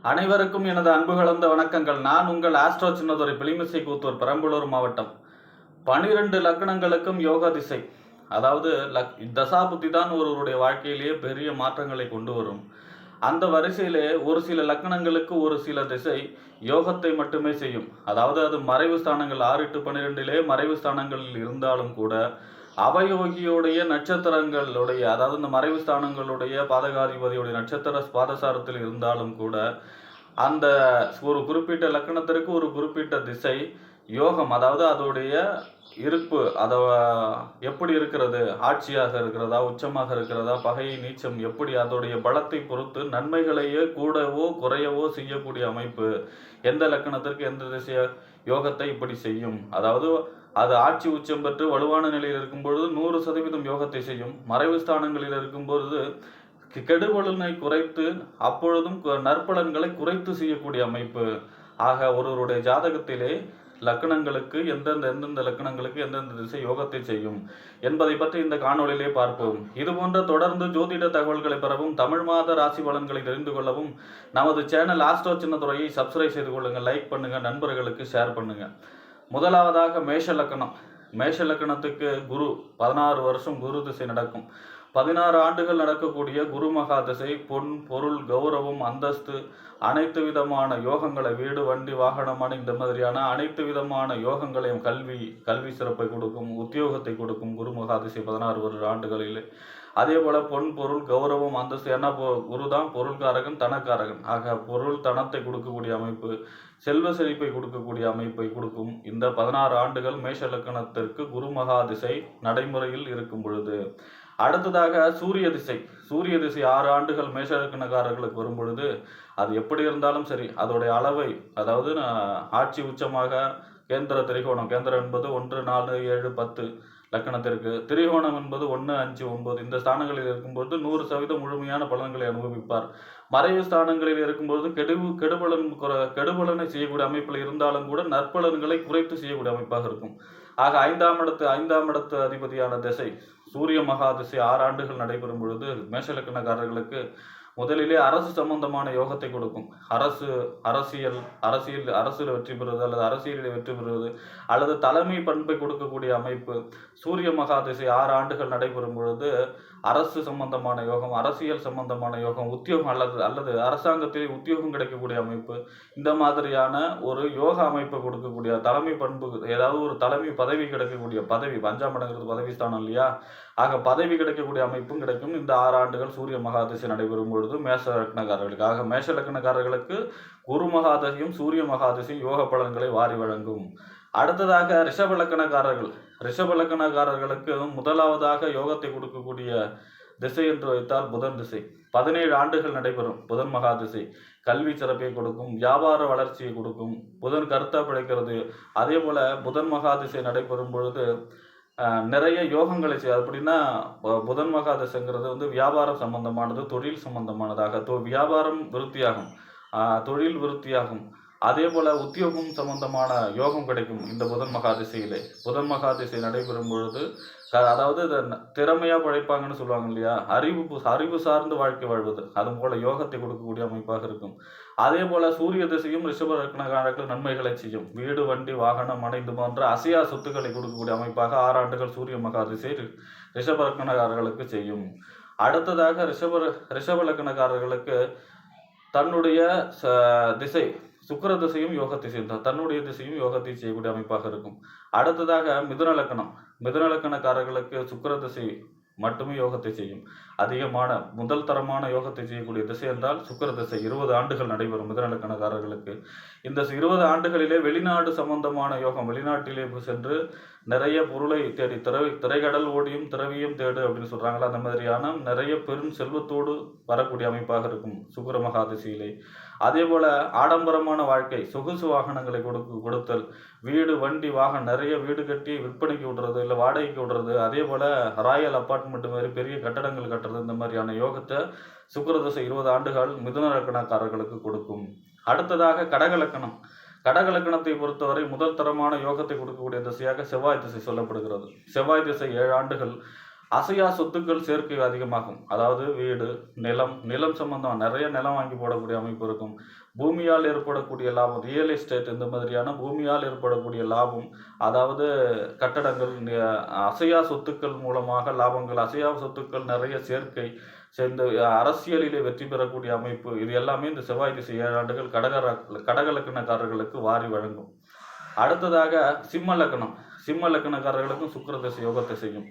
அனைவருக்கும் எனது அன்பு கலந்த வணக்கங்கள். நான் உங்கள் ஆஸ்ட்ரோ சின்னதுரை பிளிமிசை கூத்தூர் பெரம்பலூர் மாவட்டம். 12 லக்னங்களுக்கும் யோக திசை, அதாவது தசாபுத்தி தான் ஒருவருடைய வாழ்க்கையிலேயே பெரிய மாற்றங்களை கொண்டு வரும். அந்த வரிசையிலே ஒரு சில லக்னங்களுக்கு ஒரு சில திசை யோகத்தை மட்டுமே செய்யும். அதாவது அது மறைவு ஸ்தானங்கள் 6, 8, 12 மறைவு ஸ்தானங்களில் இருந்தாலும் கூட அவயோகியுடைய நட்சத்திரங்களுடைய, அதாவது இந்த மறைவு ஸ்தானங்களுடைய பாதகாதிபதியுடைய நட்சத்திர பாதசாரத்தில் இருந்தாலும் கூட அந்த ஒரு குறிப்பிட்ட லக்கணத்திற்கு ஒரு குறிப்பிட்ட திசை யோகம், அதாவது அதோடைய இருப்பு, அதை எப்படி இருக்கிறது, ஆட்சியாக இருக்கிறதா, உச்சமாக இருக்கிறதா, பகை நீச்சம், எப்படி அதோடைய பலத்தை பொறுத்து நன்மைகளையே கூடவோ குறையவோ செய்யக்கூடிய அமைப்பு எந்த லக்கணத்திற்கு எந்த திசைய யோகத்தை இப்படி செய்யும். அதாவது அது ஆட்சி உச்சம் பெற்று வலுவான நிலையில் இருக்கும்பொழுது 100% யோகத்தை செய்யும். மறைவு ஸ்தானங்களில் இருக்கும்பொழுது கெடுபலனை குறைத்து அப்பொழுதும் நற்பலன்களை குறைத்து செய்யக்கூடிய அமைப்பு. ஆக ஒருவருடைய ஜாதகத்திலே லக்னங்களுக்கு எந்தெந்த லக்னங்களுக்கு எந்தெந்த திசை யோகத்தை செய்யும் என்பதை பற்றி இந்த காணொளியிலே பார்ப்போம். இதுபோன்ற தொடர்ந்து ஜோதிட தகவல்களை பெறவும் தமிழ் மாத ராசி பலன்களை தெரிந்து கொள்ளவும் நமது சேனல் ஆஸ்ட்ரோ சின்னதுரையை சப்ஸ்கிரைப் செய்து கொள்ளுங்கள், லைக் பண்ணுங்க, நண்பர்களுக்கு ஷேர் பண்ணுங்க. முதலாவதாக மேஷ லக்கணம். மேஷ லக்கணத்துக்கு குரு 16 வருஷம் குரு திசை நடக்கும். 16 ஆண்டுகள் நடக்கக்கூடிய குரு மகா திசை பொன், பொருள், கௌரவம், அந்தஸ்து, அனைத்து விதமான யோகங்களை, வீடு, வண்டி, வாகனமான இந்த மாதிரியான அனைத்து விதமான யோகங்களையும், கல்வி சிறப்பை கொடுக்கும், உத்தியோகத்தை கொடுக்கும் குரு மகா திசை 16 ஆண்டுகளிலே. அதே போல பொன், பொருள், கௌரவம், அந்தஸ்து, ஏன்னா குரு தான் பொருள்காரகன், தனக்காரகன். ஆக பொருள் தனத்தை கொடுக்கக்கூடிய அமைப்பு, செல்வ செழிப்பை கொடுக்கக்கூடிய அமைப்பை கொடுக்கும். இந்த 16 ஆண்டுகள் மேஷ லக்கணத்திற்கு குரு மகா திசை நடைமுறையில் இருக்கும் பொழுது, அடுத்ததாக சூரிய திசை. சூரிய திசை 6 ஆண்டுகள் மேஷ லக்கணக்காரர்களுக்கு வரும் பொழுது அது எப்படி இருந்தாலும் சரி, அதோடைய அளவை, அதாவது ஆட்சி உச்சமாக கேந்திர திரிகோணம், கேந்திரம் என்பது 1, 4, 7, 10 லக்கணத்திற்கு, திரிகோணம் என்பது 1, 5, 9 இந்த ஸ்தானங்களில் இருக்கும்போது 100% முழுமையான பலன்களை அனுபவிப்பார். மறைவு ஸ்தானங்களில் இருக்கும்போது கெடுபலனை செய்யக்கூடிய அமைப்பில் இருந்தாலும் கூட நற்பலன்களை குறைத்து செய்யக்கூடிய அமைப்பாக இருக்கும். ஆக ஐந்தாம் இடத்து அதிபதியான திசை சூரிய மகா திசை 6 ஆண்டுகள் நடைபெறும் பொழுது மேஷ லக்கணக்காரர்களுக்கு முதலிலே அரசு சம்பந்தமான யோகத்தை கொடுக்கும். அரசியல் வெற்றி பெறுவது அல்லது அரசியலில் வெற்றி பெறுவது அல்லது தலைமை பண்பை கொடுக்கக்கூடிய அமைப்பு. சூரிய மகா திசை 6 ஆண்டுகள் நடைபெறும் பொழுது அரசு சம்பந்தமான யோகம், அரசியல் சம்பந்தமான யோகம், உத்தியோகம் அல்லது அரசாங்கத்திலே உத்தியோகம் கிடைக்கக்கூடிய அமைப்பு, இந்த மாதிரியான ஒரு யோக அமைப்பை கொடுக்கக்கூடிய தலைமை பண்பு, ஏதாவது ஒரு தலைமை பதவி கிடைக்கக்கூடிய பதவி, 5ஆம் இடங்கிறது பதவி ஸ்தானம் இல்லையா? ஆக பதவி கிடைக்கக்கூடிய அமைப்பும் கிடைக்கும் இந்த 6 ஆண்டுகள் சூரிய மகாதிசை நடைபெறும் பொழுது மேஷ லக்னக்காரர்களுக்கு. ஆக மேஷ லக்னக்காரர்களுக்கு குரு மகாதசியும் சூரிய மகாதசியும் யோக பலன்களை வாரி வழங்கும். அடுத்ததாக ரிஷப லக்கணக்காரர்கள். ரிஷப லக்கணக்காரர்களுக்கு முதலாவதாக யோகத்தை கொடுக்கக்கூடிய திசை என்று வைத்தால் புதன் திசை. 17 ஆண்டுகள் நடைபெறும் புதன் மகா திசை. கல்வி சிறப்பை கொடுக்கும், வியாபார வளர்ச்சியை கொடுக்கும். புதன் கருத்தா பிழைக்கிறது. அதே போல புதன் மகா திசை நடைபெறும் பொழுது நிறைய யோகங்களை செய்யும். அப்படின்னா புதன் மகா திசைங்கிறது வியாபாரம் சம்பந்தமானது, தொழில் சம்பந்தமானதாக, வியாபாரம் விருத்தியாகும், தொழில் விருத்தியாகும். அதே போல உத்தியோகம் சம்பந்தமான யோகம் கிடைக்கும் இந்த புதன் மகாதிசையிலே. புதன் மகாதிசை நடைபெறும் பொழுது, அதாவது திறமையா பழைப்பாங்கன்னு சொல்லுவாங்க இல்லையா, அறிவு சார்ந்து வாழ்க்கை வாழ்வது, அது போல யோகத்தை கொடுக்கக்கூடிய அமைப்பாக இருக்கும். அதே போல சூரிய திசையும் ரிஷப லக்னக்காரர்களுக்கு நன்மைகளை செய்யும். வீடு, வண்டி, வாகனம், மனை இது போன்ற அசையா சொத்துக்களை கொடுக்கக்கூடிய அமைப்பாக 6 ஆண்டுகள் சூரிய மகாதிசை ரிஷப லக்னக்காரர்களுக்கு செய்யும். அடுத்ததாக ரிஷப லக்னக்காரர்களுக்கு தன்னுடைய திசை சுக்கிர திசையும் யோகத்தை செய்தார், தன்னுடைய திசையும் யோகத்தை செய்யக்கூடிய அமைப்பாக இருக்கும். அடுத்ததாக மிதுன லக்கணக்காரர்களுக்கு சுக்கிர திசை மட்டுமே யோகத்தை செய்யும். அதிகமான முதல் தரமான யோகத்தை செய்யக்கூடிய திசை என்றால் சுக்கிர திசை 20 ஆண்டுகள் நடைபெறும் மிதுன லக்கணக்காரர்களுக்கு. இந்த 20 ஆண்டுகளிலே வெளிநாடு சம்பந்தமான யோகம், வெளிநாட்டிலே சென்று நிறைய பொருளை தேடி, திரைக்கடல் ஓடியும் திரவியம் தேடு அப்படின்னு சொல்றாங்களா, அந்த மாதிரியான நிறைய பெரும் செல்வத்தோடு வரக்கூடிய அமைப்பாக இருக்கும் சுக்கிர மகாதிசையிலே. அதே போல ஆடம்பரமான வாழ்க்கை, சொகுசு வாகனங்களை கொடுத்தல், வீடு, வண்டி, வாகனம், நிறைய வீடு கட்டி விற்பனைக்கு விடுறது, இல்லை வாடகைக்கு விடுறது, அதே போல ராயல் அப்பார்ட்மெண்ட் மாதிரி பெரிய கட்டடங்கள் கட்டுறது, இந்த மாதிரியான யோகத்தை சுக்கிரதசை 20 ஆண்டுகள் மிதுன லக்கணக்காரர்களுக்கு கொடுக்கும். அடுத்ததாக கடகலக்கணம். கடகலக்கணத்தை பொறுத்தவரை முதல் தரமான யோகத்தை கொடுக்கக்கூடிய திசையாக செவ்வாய் திசை சொல்லப்படுகிறது. செவ்வாய் திசை 7 ஆண்டுகள் அசையா சொத்துக்கள் சேர்க்கை அதிகமாகும். அதாவது வீடு, நிலம் சம்பந்தம் நிறைய நிலம் வாங்கி போடக்கூடிய அமைப்பு இருக்கும். பூமியால் ஏற்படக்கூடிய லாபம், ரியல் எஸ்டேட் இந்த மாதிரியான பூமியால் ஏற்படக்கூடிய லாபம், அதாவது கட்டடங்கள், அசையா சொத்துக்கள் மூலமாக லாபங்கள், அசையா சொத்துக்கள் நிறைய சேர்க்கை, இந்த அரசியலிலே வெற்றி பெறக்கூடிய அமைப்பு, இது எல்லாமே இந்த செவ்வாய் திசை 7 ஆண்டுகள் கடக லக்னக்காரர்களுக்கு வாரி வழங்கும். அடுத்ததாக சிம்ம லக்னம். சிம்ம லக்னக்காரர்களுக்கும் சுக்கிர திசை யோகத்தை செய்யும்.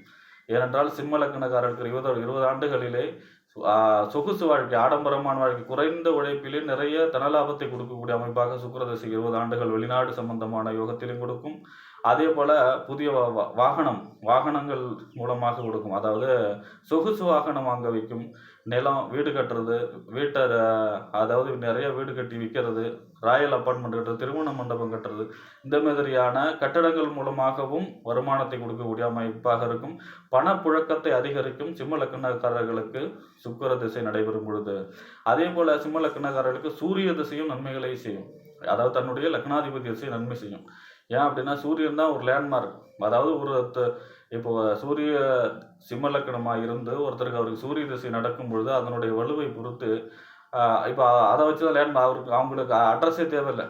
ஏனென்றால் சிம்ம லக்னக்காரர்களுக்கு 20 ஆண்டுகளிலே சொகுசு வாழ்க்கை, ஆடம்பரமான வாழ்க்கை, குறைந்த உழைப்பிலே நிறைய தனலாபத்தை கொடுக்கக்கூடிய அமைப்பாக சுக்கிர திசை 20 ஆண்டுகள் வெளிநாடு சம்பந்தமான யோகத்திலும் கொடுக்கும். அதே போல புதிய வாகனங்கள் மூலமாக கொடுக்கும். அதாவது சொகுசு வாகனம் வாங்க வைக்கும். நிலம், வீடு கட்டுறது, அதாவது நிறைய வீடு கட்டி விற்கிறது, ராயல் அப்பார்ட்மெண்ட் கட்டுறது, திருமண மண்டபம் கட்டுறது, இந்த மாதிரியான கட்டடங்கள் மூலமாகவும் வருமானத்தை கொடுக்கக்கூடிய அமைப்பாக இருக்கும். பணப்புழக்கத்தை அதிகரிக்கும் சிம்ம லக்னக்காரர்களுக்கு சுக்கிர திசை நடைபெறும் பொழுது. அதே போல சிம்ம லக்னக்காரர்களுக்கு சூரிய திசையும் நன்மைகளை செய்யும். அதாவது தன்னுடைய லக்னாதிபதி திசை நன்மை செய்யும். ஏன் அப்படின்னா சூரியன் தான் ஒரு லேண்ட்மார்க். அதாவது இப்போ சூரிய சிம்ம லக்னமாக இருந்து ஒருத்தருக்கு அவருக்கு சூரிய திசை நடக்கும் பொழுது அதனுடைய வலுவை பொறுத்து இப்போ அதை வச்சு தான் அவங்களுக்கு அட்ரஸே தேவையில்லை.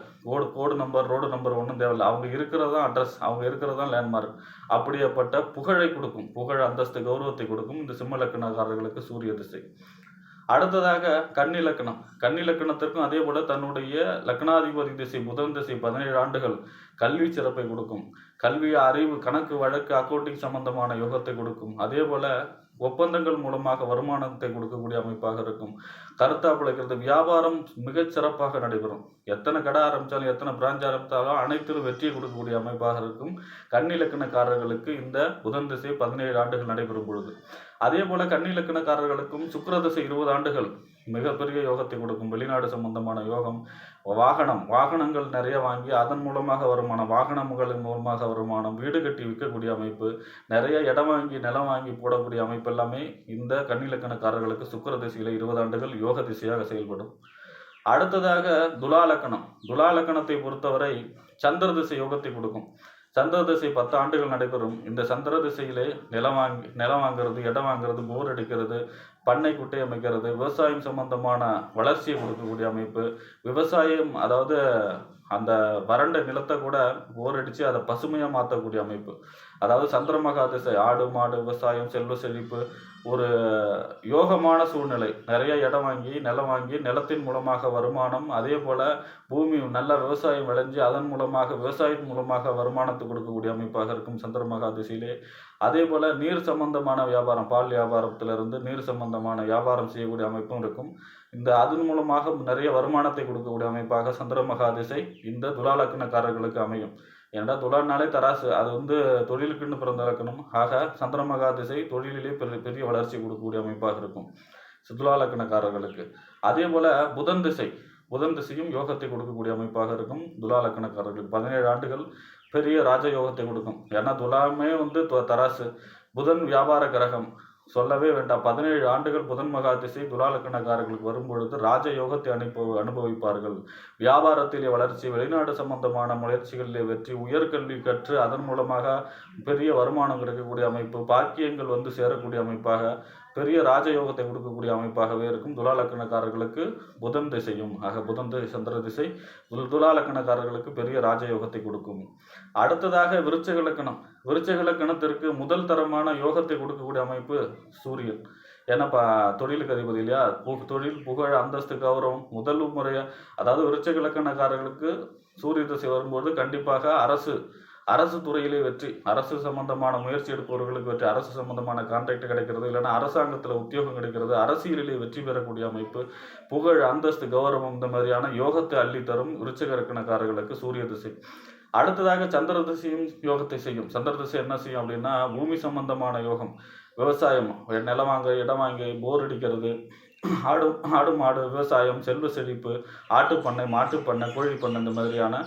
கோடு நம்பர், ரோடு நம்பர் ஒன்றும் தேவையில்லை. அவங்க இருக்கிறது தான் அட்ரஸ், அவங்க இருக்கிறது தான் லேண்ட்மார்க். அப்படியேப்பட்ட புகழை கொடுக்கும், புகழ், அந்தஸ்து, கௌரவத்தை கொடுக்கும் இந்த சிம்ம லக்னக்காரர்களுக்கு சூரிய திசை. அடுத்ததாக கன்னி லக்னம். கன்னி லக்னத்திற்கும் அதே போல தன்னுடைய லக்னாதிபதி திசை புதன் திசை 17 ஆண்டுகள் கல்வி சிறப்பை கொடுக்கும். கல்வி, அறிவு, கணக்கு, வழக்கு, அக்கௌண்டிங் சம்பந்தமான யோகத்தை கொடுக்கும். அதே போல ஒப்பந்தங்கள் மூலமாக வருமானத்தை கொடுக்கக்கூடிய அமைப்பாக இருக்கும். கருத்தா பிழைக்கிறது, வியாபாரம் மிகச் சிறப்பாக நடைபெறும். எத்தனை கடை ஆரம்பித்தாலும், எத்தனை பிரான்ச் ஆரம்பித்தாலும் அனைத்திலும் வெற்றியை கொடுக்கக்கூடிய அமைப்பாக இருக்கும் கன்னி லக்னக்காரர்களுக்கு இந்த புதன் திசை 17 ஆண்டுகள் நடைபெறும் பொழுது. அதே போல கன்னி லக்னக்காரர்களுக்கும் சுக்கிர திசை 20 ஆண்டுகள் மிகப்பெரிய யோகத்தை கொடுக்கும். வெளிநாடு சம்பந்தமான யோகம், வாகனங்கள் நிறைய வாங்கி அதன் மூலமாக வருமானம், வாகனங்களின் மூலமாக வருமானம், வீடு கட்டி விற்கக்கூடிய அமைப்பு, நிறைய இடம் வாங்கி நிலம் வாங்கி போடக்கூடிய அமைப்பு எல்லாமே இந்த கன்னி லக்னக்காரர்களுக்கு சுக்கிர திசையில 20 ஆண்டுகள் யோக திசையாக செயல்படும். அடுத்ததாக துலா லக்னம். துலா லக்னத்தை பொறுத்தவரை சந்திர திசை யோகத்தை கொடுக்கும். சந்திர திசை 10 ஆண்டுகள் நடைபெறும். இந்த சந்திர திசையிலே நிலம் வாங்குறது, இடம் வாங்குறது, போர் அடிக்கிறது, பண்ணை குட்டை அமைக்கிறது, விவசாயம் சம்பந்தமான வளர்ச்சியை கொடுக்கக்கூடிய அமைப்பு, விவசாயம், அதாவது அந்த வறண்ட நிலத்தை கூட போர் அடித்து அதை பசுமையாக மாற்றக்கூடிய அமைப்பு. அதாவது சந்திரமகா திசை, ஆடு மாடு விவசாயம், செல்வ செழிப்பு, ஒரு யோகமான சூழ்நிலை, நிறைய இடம் வாங்கி நிலம் வாங்கி நிலத்தின் மூலமாக வருமானம், அதே போல் பூமி நல்ல விவசாயம் விளைஞ்சி அதன் மூலமாக விவசாயத்தின் மூலமாக வருமானத்தை கொடுக்கக்கூடிய அமைப்பாக இருக்கும் சந்திரமகா திசையிலே. அதே போல் நீர் சம்பந்தமான வியாபாரம், பால் வியாபாரத்திலிருந்து நீர் சம்பந்தமான வியாபாரம் செய்யக்கூடிய அமைப்பும் இருக்கும். அதன் மூலமாக நிறைய வருமானத்தை கொடுக்கக்கூடிய அமைப்பாக சந்திரமகா திசை இந்த துலா லக்னக்காரர்களுக்கு அமையும். ஏன்னா துலானாலே தராசு, அது தொழிலுக்குன்னு பிறந்த லக்கணம். ஆக சந்திரமகா திசை தொழிலிலே பெரிய வளர்ச்சி கொடுக்கக்கூடிய அமைப்பாக இருக்கும் துலா லக்னக்காரர்களுக்கு. அதே போல புதன் திசையும் யோகத்தை கொடுக்கக்கூடிய அமைப்பாக இருக்கும் துலா லக்னக்காரர்களுக்கு. 17 ஆண்டுகள் பெரிய ராஜயோகத்தை கொடுக்கும். ஏன்னா துலாமே தராசு, புதன் வியாபார கிரகம், சொல்லவே வேண்டாம். 17 ஆண்டுகள் புதன் மகா திசை துலா லக்னக்காரர்களுக்கு வரும்பொழுது ராஜயோகத்தை அனுபவிப்பார்கள். வியாபாரத்திலே வளர்ச்சி, வெளிநாடு சம்பந்தமான முயற்சிகளிலே வெற்றி, உயர்கல்வி கற்று அதன் மூலமாக பெரிய வருமானம் கிடைக்கக்கூடிய அமைப்பு, பாக்கியங்கள் சேரக்கூடிய அமைப்பாக, பெரிய ராஜயோகத்தை கொடுக்கக்கூடிய அமைப்பாகவே இருக்கும் துலா லக்னக்காரர்களுக்கு புதன் திசையும். ஆக புதன் திசை, சந்திர திசை துலா லக்னக்காரர்களுக்கு பெரிய ராஜயோகத்தை கொடுக்கும். அடுத்ததாக விருச்சிக லக்னம். விருச்சிக லக்னத்திற்கு முதல் தரமான யோகத்தை கொடுக்கக்கூடிய அமைப்பு சூரியன். ஏன்னா தொழிலுக்கு அதிபதி இல்லையா, தொழில், புகழ், அந்தஸ்து, கௌரவம் முதல் முறையாக, அதாவது விருச்சிக லக்னக்காரர்களுக்கு சூரிய திசை வரும்போது கண்டிப்பாக அரசு துறையிலே வெற்றி, அரசு சம்பந்தமான முயற்சி எடுப்பவர்களுக்கு வெற்றி, அரசு சம்பந்தமான கான்ட்ராக்ட் கிடைக்கிறது, இல்லைன்னா அரசாங்கத்தில் உத்தியோகம் கிடைக்கிறது, அரசியலிலே வெற்றி பெறக்கூடிய அமைப்பு, புகழ், அந்தஸ்து, கௌரவம் இந்த மாதிரியான யோகத்தை அள்ளித்தரும் விருச்சிக லக்னக்காரர்களுக்கு சூரிய திசை. அடுத்ததாக சந்திர திசையும் யோகத்தை செய்யும். சந்திர திசை என்ன செய்யும் அப்படின்னா பூமி சம்பந்தமான யோகம், விவசாயம், நிலம் வாங்க, இடம் வாங்கி போர் அடிக்கிறது, ஆடு மாடு விவசாயம், செல்வ செழிப்பு, ஆட்டுப்பண்ணை, மாட்டுப்பண்ணை, கோழி பண்ணை, இந்த மாதிரியான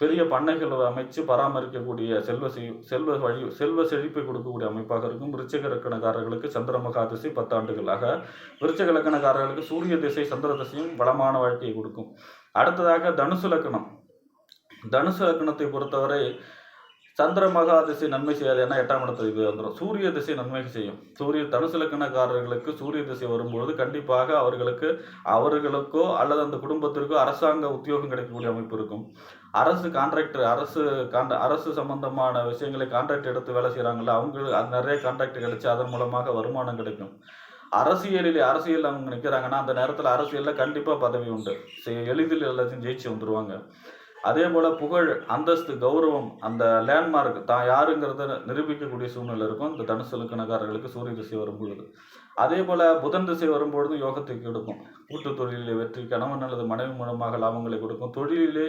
பெரிய பண்ணைகளை அமைச்சு பராமரிக்கக்கூடிய செல்வ செழிப்பை கொடுக்கக்கூடிய அமைப்பாக இருக்கும் விருச்சிக லக்னக்காரர்களுக்கு சந்திரமகா திசை 10 ஆண்டுகளாக. விருச்சிக லக்னக்காரர்களுக்கு சூரிய திசை சந்திர திசையும் வளமான வாழ்க்கையை கொடுக்கும். அடுத்ததாக தனுசு லக்னம். தனுசு லக்னத்தை பொறுத்தவரை சந்திர மகா திசை நன்மை செய்யாது, ஏன்னா 8ஆம் இடத்துல இது வந்துடும். சூரிய திசை நன்மை செய்யும். தனுசு லக்னக்காரர்களுக்கு சூரிய திசை வரும்பொழுது கண்டிப்பாக அவர்களுக்கோ அல்லது அந்த குடும்பத்திற்கோ அரசாங்க உத்தியோகம் கிடைக்கக்கூடிய அமைப்பு இருக்கும். அரசு சம்பந்தமான விஷயங்களை கான்ட்ராக்ட் எடுத்து வேலை செய்கிறாங்களா, அவங்களுக்கு அது நிறைய கான்ட்ராக்ட் கிடைச்சி அதன் மூலமாக வருமானம் கிடைக்கும். அரசியல் அவங்க நிற்கிறாங்கன்னா அந்த நேரத்தில் அரசியலில் கண்டிப்பாக பதவி உண்டு, எளிதில் எல்லாத்தையும் ஜெயிச்சு வந்துடுவாங்க. அதே போல் புகழ், அந்தஸ்து, கௌரவம், அந்த லேண்ட்மார்க் தான் யாருங்கிறத நிரூபிக்கக்கூடிய சூழ்நிலை இருக்கும் இந்த தனுசு லக்னக்காரர்களுக்கு சூரிய திசை வரும்பொழுது. அதே போல் புதன் திசை வரும்பொழுதும் யோகத்தை கொடுக்கும். கூட்டு தொழிலிலே வெற்றி, கணவன் அல்லது மனைவி மூலமாக லாபங்களை கொடுக்கும். தொழிலிலே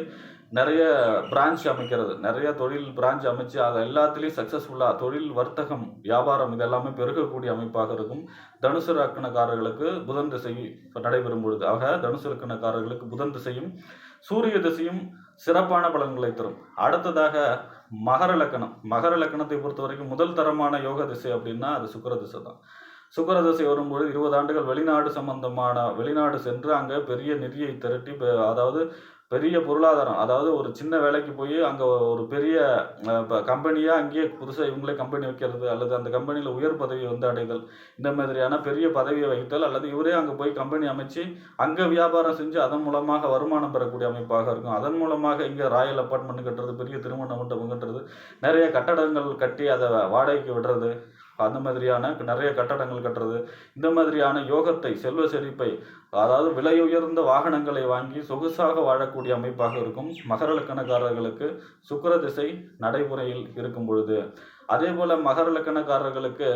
நிறைய பிரான்ச் அமைக்கிறது, நிறைய தொழில் பிரான்ச் அமைச்சு அதை எல்லாத்துலேயும் சக்ஸஸ்ஃபுல்லாக தொழில், வர்த்தகம், வியாபாரம் இதெல்லாமே பெருகக்கூடிய அமைப்பாக இருக்கும் தனுசு லக்னக்காரர்களுக்கு புதன் திசை நடைபெறும் பொழுது. ஆக தனுசு லக்னக்காரர்களுக்கு புதன் திசையும் சூரிய திசையும் சிறப்பான பலன்களை தரும். அடுத்ததாக மகர லக்கணத்தை பொறுத்த வரைக்கும் முதல் தரமான யோக திசை அப்படின்னா அது சுக்கிர திசை தான். சுக்கிர திசை வரும்போது 20 ஆண்டுகள் வெளிநாடு சென்று அங்கே பெரிய நிதியை திரட்டி, அதாவது பெரிய பொருளாதாரம், அதாவது ஒரு சின்ன வேலைக்கு போய் அங்கே ஒரு பெரிய கம்பெனியாக அங்கேயே புதுசாக இவங்களே கம்பெனி வைக்கிறது, அல்லது அந்த கம்பெனியில் உயர் பதவி அடைதல், இந்த மாதிரியான பெரிய பதவியை வைத்தல், அல்லது இவரே அங்கே போய் கம்பெனி அமைச்சு அங்கே வியாபாரம் செஞ்சு அதன் மூலமாக வருமானம் பெறக்கூடிய அமைப்பாக இருக்கும். அதன் மூலமாக இங்கே ராயல் அப்பார்ட்மெண்ட் கட்டுறது, பெரிய திருமண மண்டபம் கட்டுறது, நிறைய கட்டடங்கள் கட்டி அதை வாடகைக்கு விடுறது, அந்த மாதிரியான நிறைய கட்டடங்கள் கட்டுறது, இந்த மாதிரியான யோகத்தை, செல்வ செழிப்பை, அதாவது விலை உயர்ந்த வாகனங்களை வாங்கி சொகுசாக வாழக்கூடிய அமைப்பாக இருக்கும் மகர லக்கணக்காரர்களுக்கு சுக்கிர திசை நடைமுறையில் இருக்கும் பொழுது. அதே போல மகர லக்கணக்காரர்களுக்கு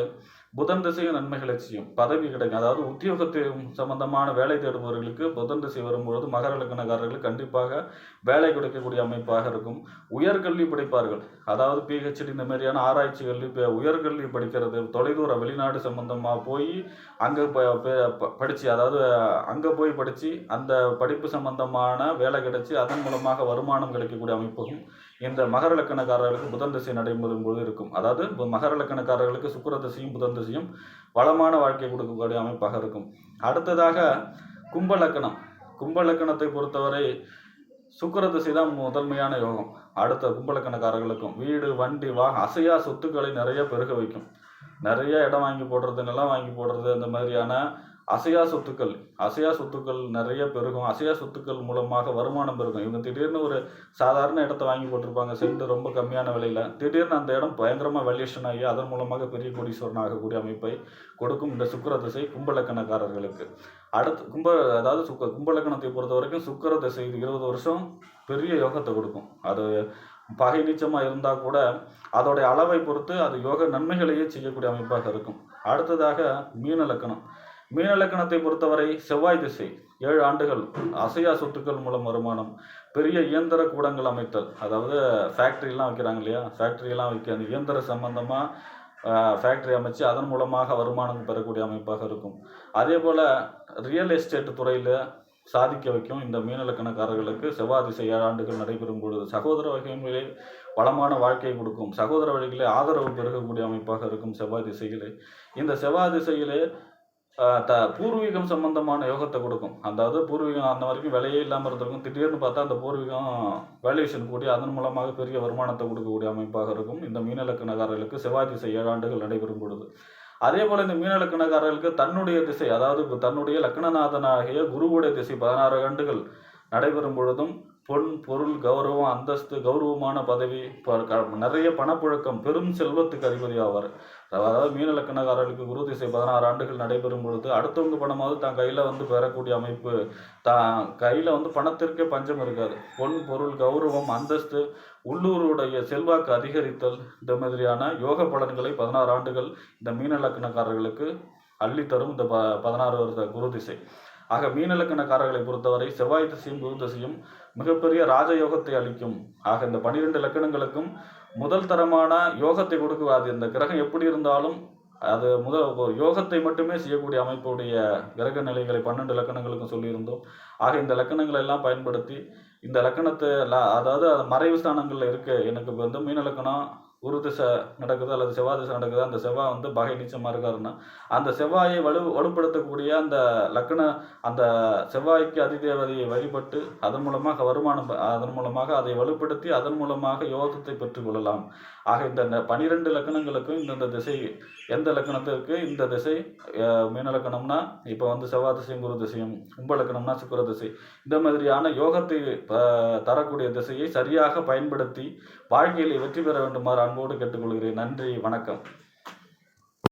புதன் திசையும் நன்மைகளை செய்யும், பதவி கிடைக்கும். அதாவது உத்தியோகத்தின் சம்பந்தமான வேலை தேடுபவர்களுக்கு புதன் திசை வரும்பொழுது மகர லக்கணக்காரர்களுக்கு கண்டிப்பாக வேலை கிடைக்கக்கூடிய அமைப்பாக இருக்கும். உயர்கல்வி படிப்பார்கள், அதாவது PhD இந்த மாதிரியான ஆராய்ச்சி கல்வி, உயர்கல்வி படிக்கிறது, தொலைதூர வெளிநாடு சம்பந்தமாக போய் அங்கே படித்து, அதாவது அங்கே போய் படித்து அந்த படிப்பு சம்பந்தமான வேலை கிடைச்சி அதன் மூலமாக வருமானம் கிடைக்கக்கூடிய அமைப்பும் இந்த மகர லக்கணக்காரர்களுக்கு புதன் திசை நடைபெறும் போது இருக்கும். அதாவது மகர லக்கணக்காரர்களுக்கு சுக்கிர திசையும் புதன் திசையும் வளமான வாழ்க்கை கொடுக்கக்கூடிய அமைப்பாக இருக்கும். அடுத்ததாக கும்ப லக்கணத்தை பொறுத்தவரை சுக்கிர திசை தான் முதன்மையான யோகம். அடுத்த கும்பலக்கணக்காரர்களுக்கும் வீடு, வண்டி, அசையா சொத்துக்களை நிறைய பெருக வைக்கும். நிறைய இடம் வாங்கி போடுறது, நிலம் வாங்கி போடுறது, அந்த மாதிரியான அசையா சொத்துக்கள் நிறைய பெருகும். அசையா சொத்துக்கள் மூலமாக வருமானம் பெருகும். இவங்க திடீர்னு ஒரு சாதாரண இடத்த வாங்கி போட்டிருப்பாங்க, சென்ட் ரொம்ப கம்மியான விலையில், திடீர்னு அந்த இடம் பயங்கரமாக வேல்யூஷன் ஆகி அதன் மூலமாக பெரிய கோடீஸ்வரன் ஆகக்கூடிய அமைப்பை கொடுக்கும் இந்த சுக்கிர திசை கும்பலக்கணக்காரர்களுக்கு. அடுத்து கும்பலக்கணத்தை பொறுத்த வரைக்கும் சுக்கிர திசை 20 வருஷம் பெரிய யோகத்தை கொடுக்கும். அது பகை நீச்சமாக இருந்தால் கூட அதோடைய அளவை பொறுத்து அது யோக நன்மைகளையே செய்யக்கூடிய அமைப்பாக இருக்கும். அடுத்ததாக மீன லக்கணத்தை பொறுத்தவரை செவ்வாய் திசை 7 ஆண்டுகள் அசையா சொத்துக்கள் மூலம் வருமானம், பெரிய இயந்திர கூடங்கள் அமைத்தல், அதாவது ஃபேக்ட்ரிலாம் வைக்கிறாங்க இல்லையா, ஃபேக்ட்ரியெல்லாம் வைக்க அந்த இயந்திர சம்பந்தமாக ஃபேக்ட்ரி அமைச்சு அதன் மூலமாக வருமானம் பெறக்கூடிய அமைப்பாக இருக்கும். அதே போல் ரியல் எஸ்டேட் துறையில் சாதிக்க வைக்கும் இந்த மீன லக்கணக்காரர்களுக்கு செவ்வாய் திசை 7 ஆண்டுகள் நடைபெறும் பொழுது. சகோதர வகைகளிலே வளமான வாழ்க்கையை கொடுக்கும், சகோதர வழிகளே ஆதரவு பெருகக்கூடிய அமைப்பாக இருக்கும் செவ்வாய் திசைகளே. இந்த செவ்வாய் திசையிலே பூர்வீகம் சம்பந்தமான யோகத்தை கொடுக்கும். அதாவது பூர்வீகம் அந்த வரைக்கும் விலையே இல்லாமல் இருந்திருக்கும், திடீர்னு பார்த்தா அந்த பூர்வீகம் வேல்யூஷன் கூடி அதன் மூலமாக பெரிய வருமானத்தை கொடுக்கக்கூடிய அமைப்பாக இருக்கும் இந்த மீன லக்கணக்காரர்களுக்கு செவ்வாய் திசை 7 ஆண்டுகள் நடைபெறும் பொழுது. அதே போல் இந்த மீன லக்கணக்காரர்களுக்கு தன்னுடைய திசை, அதாவது தன்னுடைய லக்கணநாதனாகிய குருவுடைய திசை 16 ஆண்டுகள் நடைபெறும் பொழுதும் பொன், பொருள், கௌரவம், அந்தஸ்து, கௌரவமான பதவி, நிறைய பணப்புழக்கம், பெரும் செல்வத்துக்கு அதிபதி ஆவார். அதாவது மீன லக்கணக்காரர்களுக்கு குரு திசை 16 ஆண்டுகள் நடைபெறும் பொழுது அடுத்தவங்க பணமாவது தான் கையில் பெறக்கூடிய அமைப்பு, தான் கையில் பணத்திற்கே பஞ்சம் இருக்காது. பொன், பொருள், கௌரவம், அந்தஸ்து, உள்ளூருடைய செல்வாக்கு அதிகரித்தல், இந்த மாதிரியான யோக பலன்களை 16 ஆண்டுகள் இந்த மீன லக்கணக்காரர்களுக்கு அள்ளித்தரும் இந்த 16 வருட குரு திசை. ஆக மீன லக்கணக்காரர்களை பொறுத்தவரை செவ்வாய் திசையும் குரு திசையும் மிகப்பெரிய ராஜயோகத்தை அளிக்கும். ஆக இந்த 12 லக்கணங்களுக்கும் முதல் தரமான யோகத்தை கொடுக்காது. இந்த கிரகம் எப்படி இருந்தாலும் அது யோகத்தை மட்டுமே செய்யக்கூடிய அமைப்புடைய கிரக நிலைகளை 12 லக்கணங்களுக்கும் சொல்லியிருந்தோம். ஆக இந்த லக்கணங்களை எல்லாம் பயன்படுத்தி இந்த லக்கணத்தை, அதாவது மறைவு ஸ்தானங்களில் இருக்கு, எனக்கு மீன லக்கணம் குரு திசை நடக்குது அல்லது செவ்வாய் திசை நடக்குது, அந்த செவ்வாய் வந்து பகை நீச்சமாக இருக்காருன்னா அந்த செவ்வாயை வலுப்படுத்தக்கூடிய அந்த லக்ன அந்த செவ்வாய்க்கு அதிதேவதையை வழிபட்டு அதன் மூலமாக வருமானம் அதன் மூலமாக அதை வலுப்படுத்தி அதன் மூலமாக யோகத்தை பெற்றுக்கொள்ளலாம். ஆக இந்த 12 லக்கணங்களுக்கும் இந்தந்த திசை, எந்த லக்கணத்திற்கு இந்த திசை, மீன லக்கணம்னா இப்போ வந்து செவ்வாய் திசையும் குரு திசையும், கும்ப லக்கணம்னா சுக்கிர திசை, இந்த மாதிரியான யோகத்தை தரக்கூடிய திசையை சரியாக பயன்படுத்தி வாழ்க்கையில் வெற்றி பெற வேண்டுமாறு அன்போடு கேட்டுக்கொள்கிறேன். நன்றி, வணக்கம்.